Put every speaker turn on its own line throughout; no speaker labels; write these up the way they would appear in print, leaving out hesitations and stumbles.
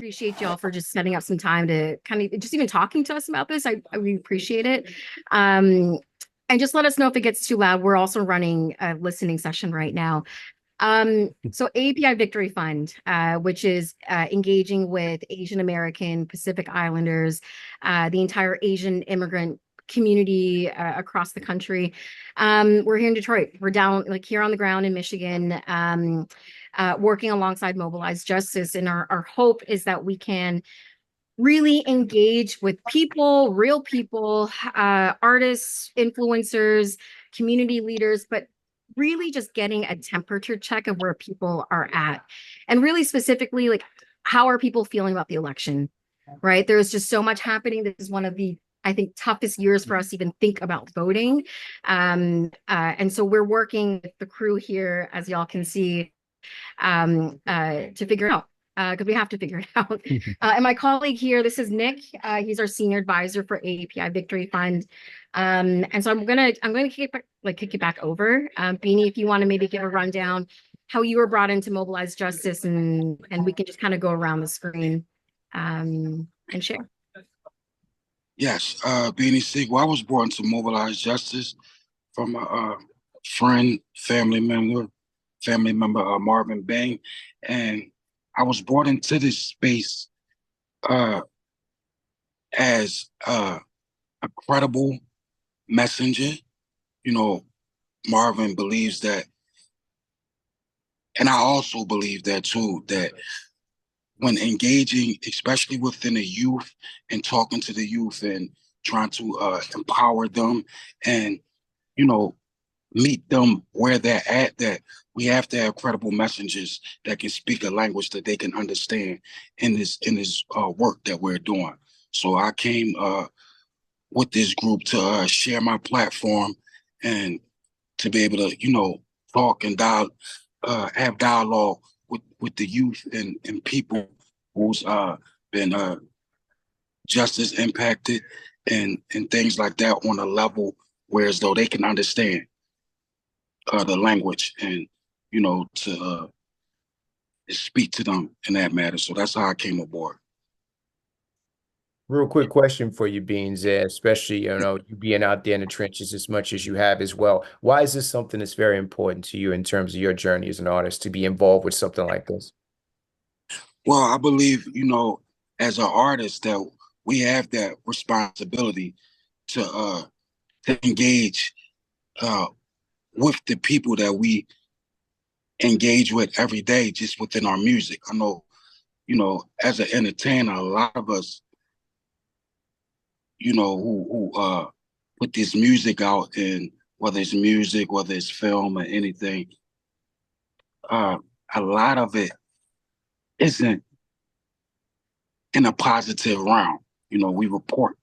appreciate y'all for just setting up some time to kind of just even talking to us about this. I really appreciate it. Um, and just let us know if it gets too loud. We're also running a listening session right now. So API Victory Fund, which is engaging with Asian American, Pacific Islanders, the entire Asian immigrant community across the country. We're here in Detroit. We're down like here on the ground in Michigan, working alongside Mobilize Justice. And our hope is that we can really engage with people, real people, artists, influencers, community leaders, but really just getting a temperature check of where people are at. And really specifically, like, how are people feeling about the election, right? There's just so much happening. This is one of the, I think, toughest years for us to even think about voting. And so we're working with the crew here, as y'all can see, to figure it out. Because we have to figure it out. And my colleague here, this is Nick. He's our senior advisor for API Victory Fund. And so I'm gonna kick it back over. Beanie, if you want to maybe give a rundown how you were brought into Mobilize Justice, and we can just kind of go around the screen and share.
Yes, Beanie Sigel. I was brought into Mobilize Justice from a friend, family member, Marvin Bain, and I was brought into this space as a credible messenger. You know, Marvin believes that, and I also believe that too, that when engaging, especially within the youth and talking to the youth and trying to empower them and, you know, meet them where they're at, that we have to have credible messengers that can speak a language that they can understand in this work that we're doing. So I came with this group to share my platform and to be able to, you know, talk and have dialogue with the youth and people who's been justice impacted and things like that on a level where as though they can understand the language and, you know, to speak to them in that matter. So that's how I came aboard.
Real quick question for you, Beans, especially, you know, you being out there in the trenches as much as you have as well. Why is this something that's very important to you in terms of your journey as an artist to be involved with something like this?
Well, I believe, you know, as an artist that we have that responsibility to engage with the people that we engage with every day, just within our music. I know, you know, as an entertainer, a lot of us, you know, who put this music out, and whether it's music, whether it's film or anything, a lot of it isn't in a positive realm. You know, we report,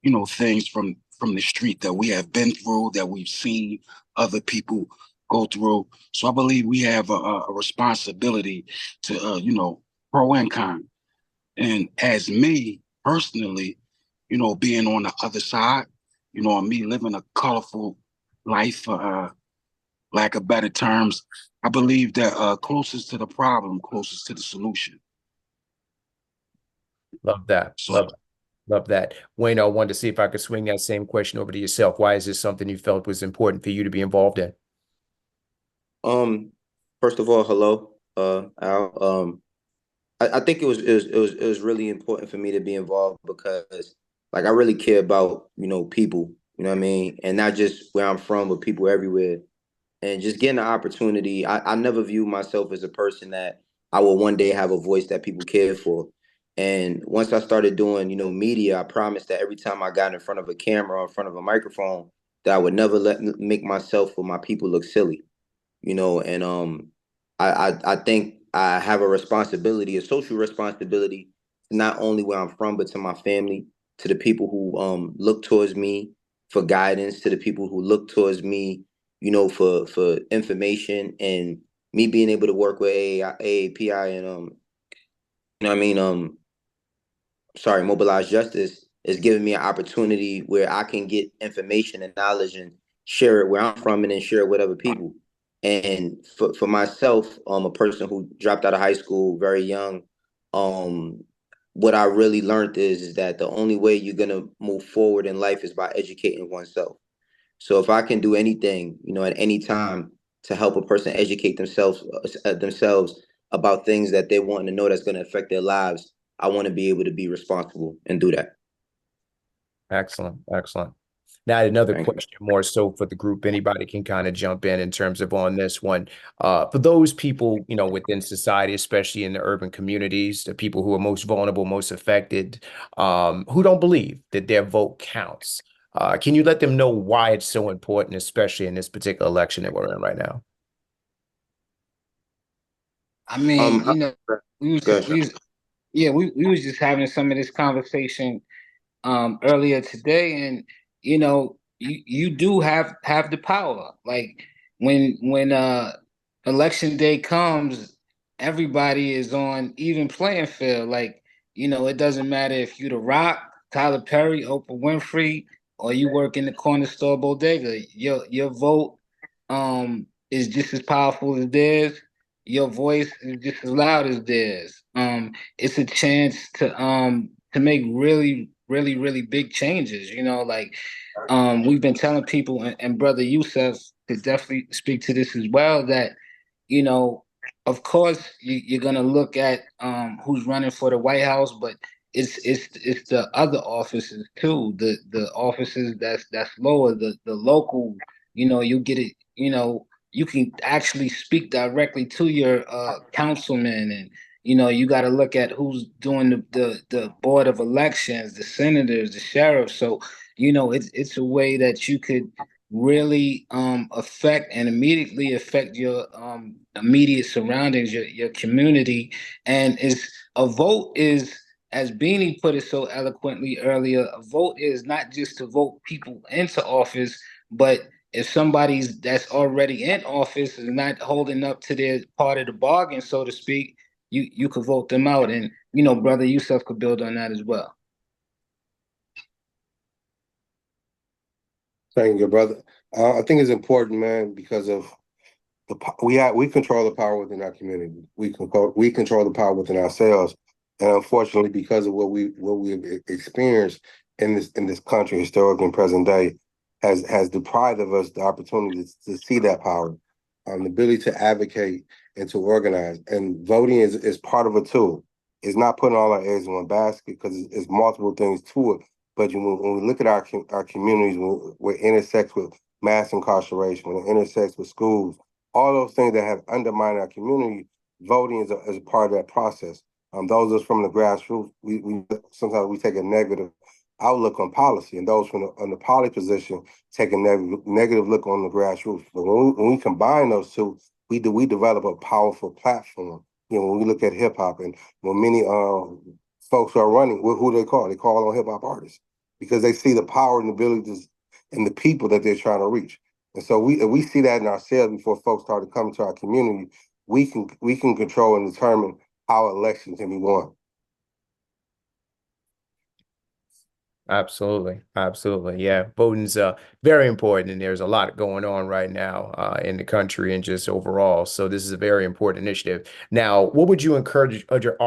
you know, things from the street that we have been through, that we've seen other people go through. So I believe we have a responsibility to, you know, pro and con. And as me personally, you know, being on the other side, you know, me living a colorful life, for lack of better terms, I believe that closest to the problem, closest to the solution.
Love that.
So,
Love that. Wayno, I wanted to see if I could swing that same question over to yourself. Why is this something you felt was important for you to be involved in?
First of all, hello, Al. I think it was really important for me to be involved because, like, I really care about, you know, people, you know what I mean? And not just where I'm from, but people everywhere. And just getting the opportunity, I never view myself as a person that I will one day have a voice that people care for. And once I started doing, you know, media, I promised that every time I got in front of a camera or in front of a microphone, that I would never make myself or my people look silly, you know. And I think I have a responsibility, a social responsibility, not only where I'm from, but to my family, to the people who look towards me for guidance, to the people who look towards me, you know, for information, and me being able to work with AAPI and you know what I mean, Mobilize Justice is giving me an opportunity where I can get information and knowledge and share it where I'm from and then share it with other people. And for myself, a person who dropped out of high school very young, um, what I really learned is that the only way you're gonna move forward in life is by educating oneself. So if I can do anything, at any time to help a person educate themselves about things that they want to know that's going to affect their lives, I want to be able to be responsible and do that.
Excellent. Excellent. Now, another
Thank you.
question more so for the group. Anybody can kind of jump in terms of on this one. For those people, within society, especially in the urban communities, the people who are most vulnerable, most affected, who don't believe that their vote counts. Can you let them know why it's so important, especially in this particular election that we're in right now?
I mean,
Go ahead, Sean.
we was just having some of this conversation earlier today, and you do have the power. Like when election day comes, everybody is on even playing field. Like, it doesn't matter if you The Rock, Tyler Perry, Oprah Winfrey, or you work in the corner store bodega. Your vote is just as powerful as theirs. Your voice is just as loud as theirs. It's a chance to make really, really, really big changes. Like we've been telling people, and Brother Youssef could definitely speak to this as well, that, you know, of course you're gonna look at who's running for the White House, but it's the other offices too, the offices that's lower, the local, you get it, you can actually speak directly to your councilman, and you got to look at who's doing the board of elections, the senators, the sheriffs. So it's a way that you could really affect and immediately affect your immediate surroundings, your community. And is a vote is, as Beanie put it so eloquently earlier, a vote is not just to vote people into office, but if somebody's that's already in office is not holding up to their part of the bargain, so to speak, you could vote them out. And Brother Yusuf could build on that as well.
Thank you, brother. I think it's important, man, because of we control the power within our community. We control the power within ourselves, and unfortunately, because of what we've experienced in this country, historic and present day, has deprived of us the opportunity to see that power, the ability to advocate and to organize. And voting is part of a tool. It's not putting all our eggs in one basket because it's multiple things to it. But when we look at our communities, where it intersects with mass incarceration, when it intersects with schools, all those things that have undermined our community, voting is a part of that process. Those of us from the grassroots, we sometimes we take a negative outlook on policy, and those on the policy position take a negative look on the grassroots. But when we combine those two, we develop a powerful platform. When we look at hip hop, and when many folks are running, who they call on hip hop artists, because they see the power and abilities and the people that they're trying to reach. And so if we see that in ourselves before folks start to come to our community, we can control and determine how elections can be won.
Absolutely. Absolutely. Yeah. Voting's very important, and there's a lot going on right now in the country and just overall. So this is a very important initiative. Now, what would you encourage other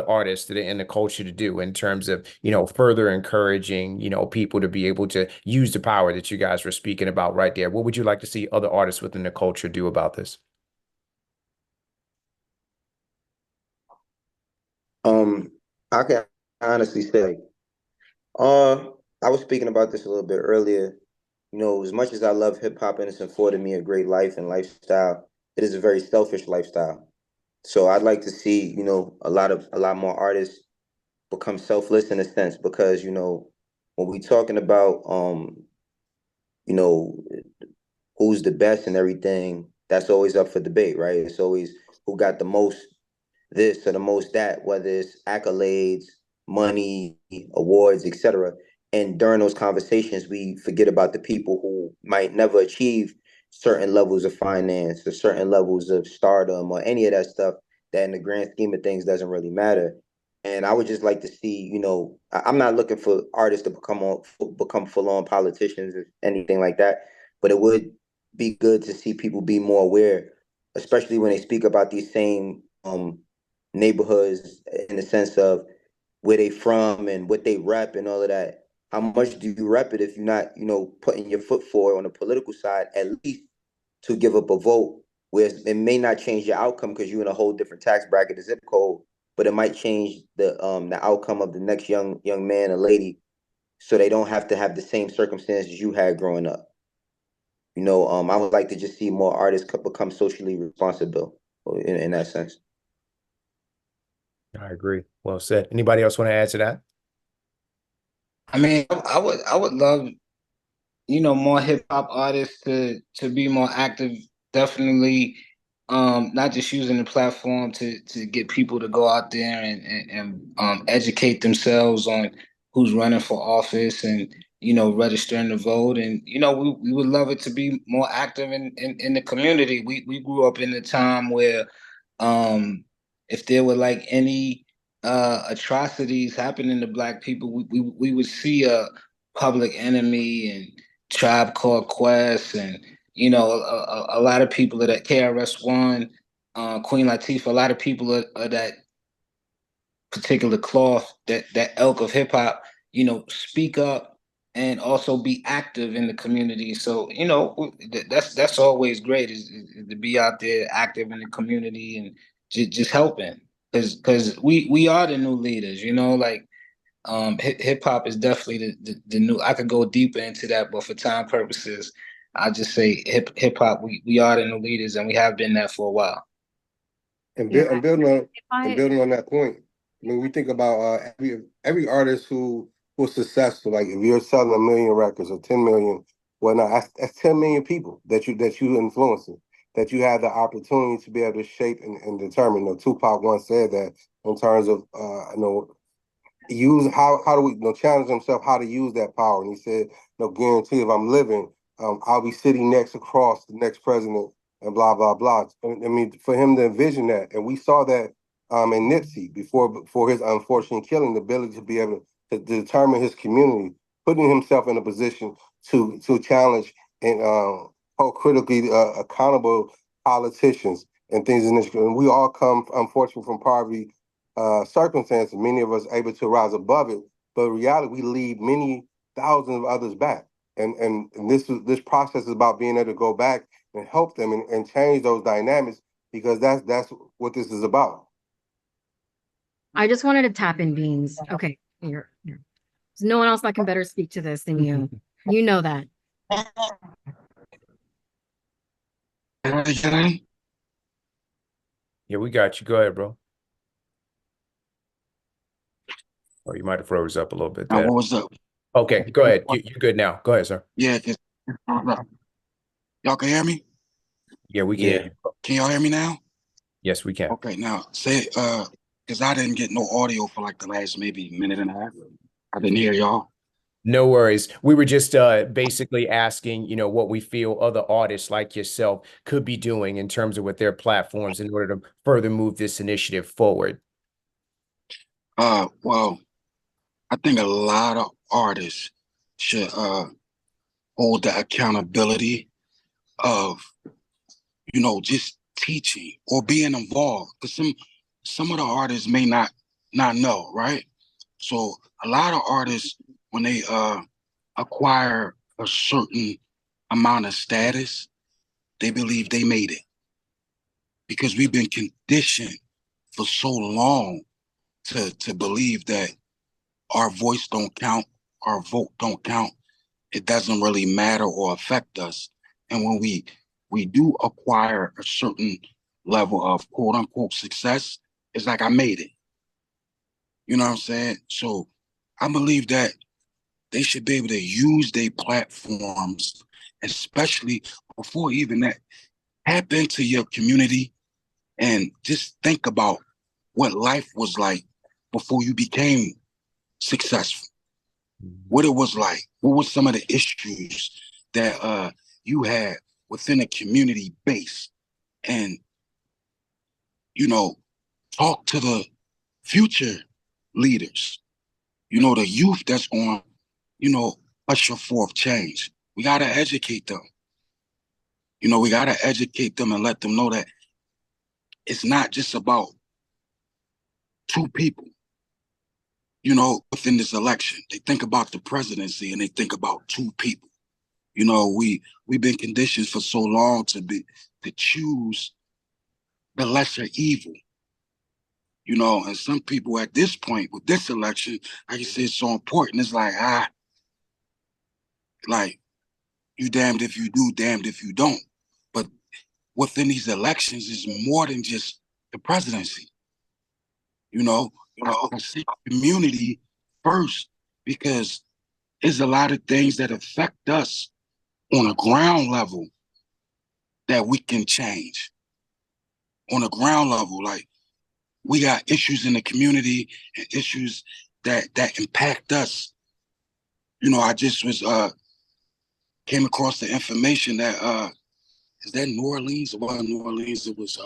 artists that are in the culture to do in terms of, further encouraging, people to be able to use the power that you guys were speaking about right there? What would you like to see other artists within the culture do about this?
I can honestly say, I was speaking about this a little bit earlier. As much as I love hip hop and it's afforded me a great life and lifestyle, it is a very selfish lifestyle. So I'd like to see, a lot more artists become selfless in a sense, because, when we talking about you know, who's the best and everything, that's always up for debate, right? It's always who got the most this or the most that, whether it's accolades, money, awards, etc. And during those conversations, we forget about the people who might never achieve certain levels of finance or certain levels of stardom or any of that stuff that in the grand scheme of things doesn't really matter. And I would just like to see, I'm not looking for artists to become full on politicians or anything like that, but it would be good to see people be more aware, especially when they speak about these same neighborhoods in the sense of where they from and what they rep and all of that. How much do you rep it if you're not, putting your foot forward on the political side, at least to give up a vote where it may not change your outcome because you're in a whole different tax bracket, the zip code, but it might change the outcome of the next young man or lady, so they don't have to have the same circumstances you had growing up. I would like to just see more artists become socially responsible in that sense.
I agree. Well said. Anybody else want to add to that?
I mean, I would love, more hip hop artists to be more active. Definitely, not just using the platform to get people to go out there and educate themselves on who's running for office and registering to vote. And we would love it to be more active in the community. We grew up in a time where if there were like any atrocities happening to Black people, we would see a Public Enemy and Tribe Called Quest, and a lot of people of that KRS-One, Queen Latifah, a lot of people of that particular cloth, that elk of hip hop, speak up and also be active in the community. So that's always great is to be out there active in the community and just helping, because we are the new leaders. Like hip hop is definitely the new. I could go deeper into that, but for time purposes, I'll just say hip hop. We are the new leaders, and we have been that for a while.
And,
Yeah.
and building on
I-
and building on that point, I mean, we think about every artist who was successful. Like if you're selling 1 million records or 10 million, whatnot, that's 10 million people that you influencing, that you have the opportunity to be able to shape and determine. Tupac once said that in terms of use how do we challenge himself how to use that power. And he said, no guarantee if I'm living, I'll be sitting next across the next president and blah blah blah. I mean, for him to envision that, and we saw that in Nipsey before his unfortunate killing, the ability to be able to determine his community, putting himself in a position to challenge and hold critically accountable politicians and things in this. And we all come, unfortunately, from poverty circumstances, many of us able to rise above it, but in reality, we leave many thousands of others back. And this process is about being able to go back and help them and change those dynamics, because that's what this is about.
I just wanted to tap in Beans. Okay, you're. There's no one else that can better speak to this than you. You know that.
Yeah, we got you. Go ahead, bro. Or you might have froze up a little bit
Now,
there.
what was up?
Okay, go ahead. You're good now. Go ahead, sir.
Yeah, y'all can hear me?
Yeah, we can hear you.
Can y'all hear me now?
Yes, we can.
Okay, now say because I didn't get no audio for like the last maybe minute and a half. I didn't hear y'all.
No worries. We were just basically asking, what we feel other artists like yourself could be doing in terms of with their platforms in order to further move this initiative forward.
Well, I think a lot of artists should hold the accountability of, just teaching or being involved. Because some of the artists may not know, right? So a lot of artists, when they acquire a certain amount of status, they believe they made it. Because we've been conditioned for so long to believe that our voice don't count, our vote don't count. It doesn't really matter or affect us. And when we do acquire a certain level of quote unquote success, it's like I made it. You know what I'm saying? So I believe that they should be able to use their platforms, especially before even that, tap into your community and just think about what life was like before you became successful. What it was like, what were some of the issues that you had within a community base, and talk to the future leaders, the youth that's going, usher forth change. We got to educate them. We got to educate them and let them know that it's not just about two people, you know, within this election. They think about the presidency and they think about two people. You know, we've been conditioned for so long to choose the lesser evil. You know, and some people at this point with this election, like you said, it's so important. It's like you damned if you do, damned if you don't. But within these elections is more than just the presidency. I see community first because there's a lot of things that affect us on a ground level that we can change. On a ground level, like we got issues in the community and issues that impact us. You know, I just was came across the information that is that New Orleans? It wasn't New Orleans, it was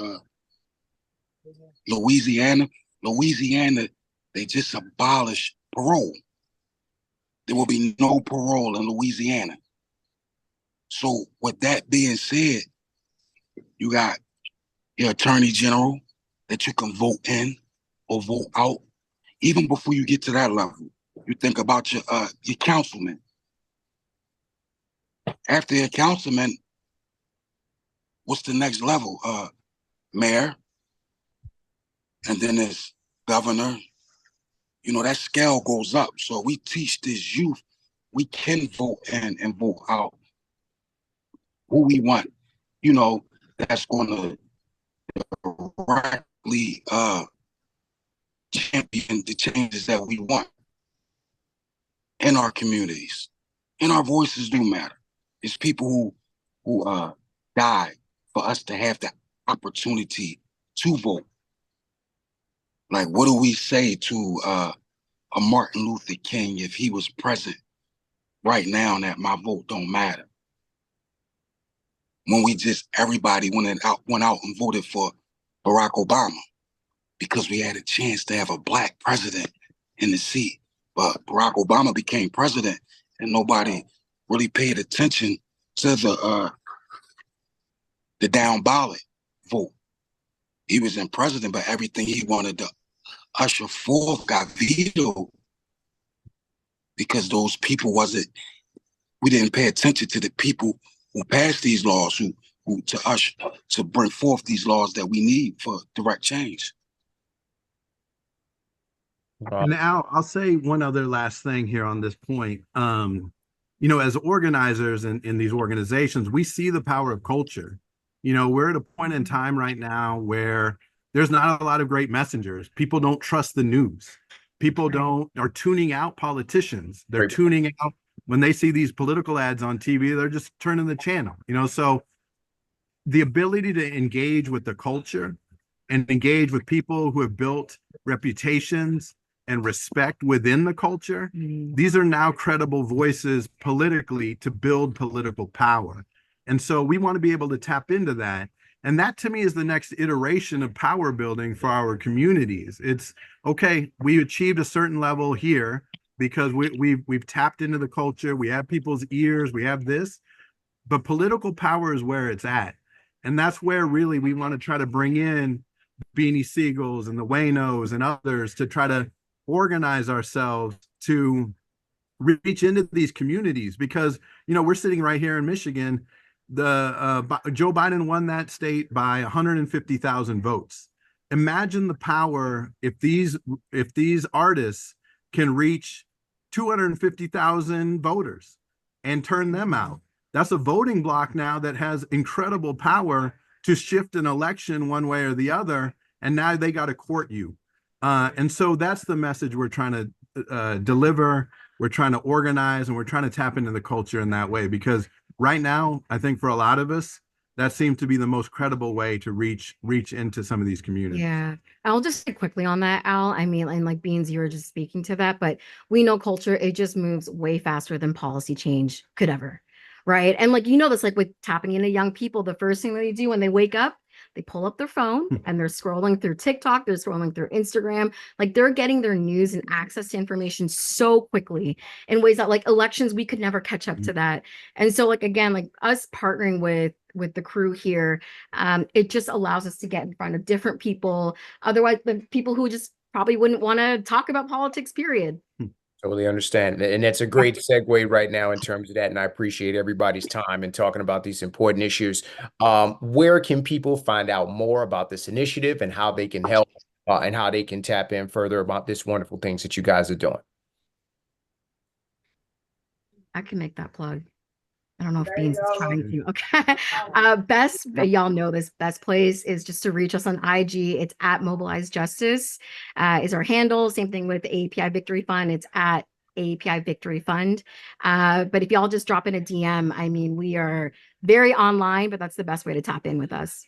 Louisiana. Louisiana, they just abolished parole. There will be no parole in Louisiana. So with that being said, you got your attorney general that you can vote in or vote out. Even before you get to that level, you think about your councilman. After your councilman, what's the next level? Mayor, and then there's governor. You know, that scale goes up. So we teach this youth we can vote in and vote out who we want, you know, that's going to directly champion the changes that we want in our communities. And our voices do matter. It's people who died for us to have the opportunity to vote. Like, what do we say to a Martin Luther King if he was present right now that my vote don't matter? When we just, everybody went out and voted for Barack Obama because we had a chance to have a black president in the seat. But Barack Obama became president and nobody really paid attention to the down ballot vote. He was in president, but everything he wanted to usher forth got vetoed because those people we didn't pay attention to the people who passed these laws, who to bring forth these laws that we need for direct change.
And I'll say one other last thing here on this point. You know, as organizers in these organizations, we see the power of culture. You know, we're at a point in time right now where there's not a lot of great messengers. People don't trust the news. People are tuning out politicians. They're tuning out when they see these political ads on TV, they're just turning the channel, you know? So the ability to engage with the culture and engage with people who have built reputations and respect within the culture, these are now credible voices politically to build political power. And so we want to be able to tap into that. And that to me is the next iteration of power building for our communities. It's okay, we achieved a certain level here because we've tapped into the culture, we have people's ears, we have this, but political power is where it's at. And that's where really we want to try to bring in Beanie Sigels and the Waynos and others to try to organize ourselves to reach into these communities, because, you know, we're sitting right here in Michigan. Joe Biden won that state by 150,000 votes. Imagine the power if these artists can reach 250,000 voters and turn them out. That's a voting block now that has incredible power to shift an election one way or the other. And now they got to court you. And so that's the message we're trying to deliver. We're trying to organize, and we're trying to tap into the culture in that way, because right now, I think for a lot of us, that seems to be the most credible way to reach into some of these communities.
Yeah. I'll just say quickly on that, Al. I mean, and like Beans, you were just speaking to that, but we know culture, it just moves way faster than policy change could ever. Right. And like, you know, that's like with tapping into young people, the first thing they do when they wake up, they pull up their phone and they're scrolling through TikTok, they're scrolling through Instagram. Like they're getting their news and access to information so quickly in ways that like elections, we could never catch up to that. And so like, again, like us partnering with the crew here, it just allows us to get in front of different people. Otherwise, the people who just probably wouldn't want to talk about politics, period.
Totally understand. And that's a great segue right now in terms of that. And I appreciate everybody's time in talking about these important issues. Where can people find out more about this initiative and how they can help and how they can tap in further about this wonderful things that you guys are doing?
I can make that plug. I don't know if Beans is trying to. Okay. Best, y'all know this, best place is just to reach us on IG. It's at Mobilize Justice is our handle. Same thing with API Victory Fund. It's at API Victory Fund. But if y'all just drop in a DM, I mean, we are very online, but that's the best way to tap in with us.